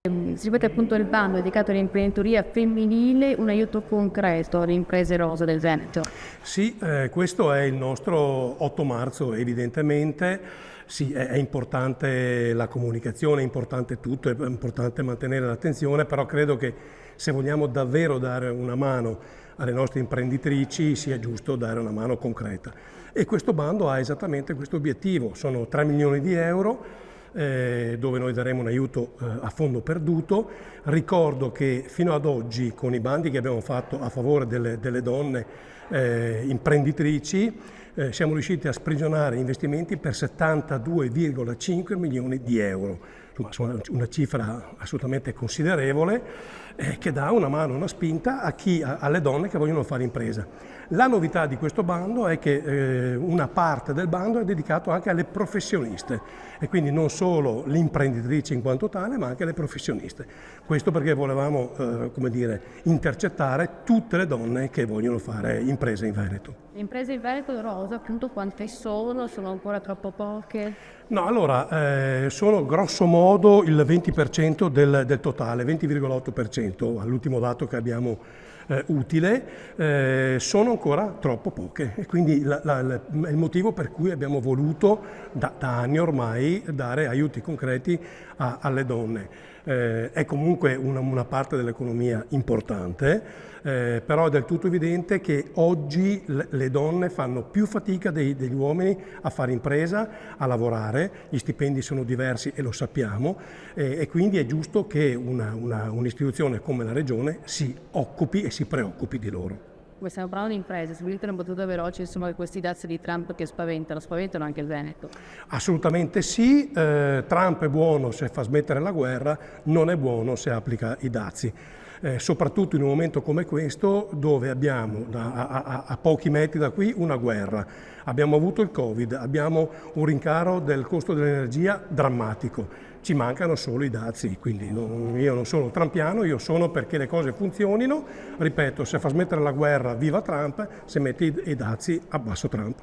Si ripete appunto il bando dedicato all'imprenditoria femminile, un aiuto concreto alle imprese rosa del Veneto. Sì, questo è il nostro 8 marzo, evidentemente. Sì, è importante la comunicazione, è importante tutto, è importante mantenere l'attenzione, però credo che se vogliamo davvero dare una mano alle nostre imprenditrici sia giusto dare una mano concreta. E questo bando ha esattamente questo obiettivo, sono 3 milioni di euro. Dove noi daremo un aiuto a fondo perduto. Ricordo che fino ad oggi con i bandi che abbiamo fatto a favore delle donne imprenditrici siamo riusciti a sprigionare investimenti per 72,5 milioni di euro. Insomma, una cifra assolutamente considerevole che dà una mano, una spinta alle donne che vogliono fare impresa. La novità di questo bando è che una parte del bando è dedicato anche alle professioniste e quindi non solo l'imprenditrice in quanto tale, ma anche le professioniste. Questo perché volevamo, intercettare tutte le donne che vogliono fare impresa in Veneto. Le imprese in Veneto rosa, appunto, quante sono? Sono ancora troppo poche? No, allora, sono grosso modo il 20% del totale, 20,8% all'ultimo dato che abbiamo utile, sono ancora troppo poche e quindi è il motivo per cui abbiamo voluto da anni ormai dare aiuti concreti alle donne. È comunque una parte dell'economia importante, però è del tutto evidente che oggi le donne fanno più fatica degli uomini a fare impresa, a lavorare, gli stipendi sono diversi e lo sappiamo e quindi è giusto che un'istituzione come la Regione si occupi e si preoccupi di loro. Come stiamo parlando di imprese, se volete una battuta veloce, sono questi dazi di Trump che spaventano anche il Veneto. Assolutamente sì, Trump è buono se fa smettere la guerra, non è buono se applica i dazi. Soprattutto in un momento come questo dove abbiamo a pochi metri da qui una guerra, abbiamo avuto il Covid, abbiamo un rincaro del costo dell'energia drammatico, ci mancano solo i dazi, quindi io non sono trumpiano, io sono perché le cose funzionino, ripeto, se fa smettere la guerra viva Trump, se mette i dazi abbasso Trump.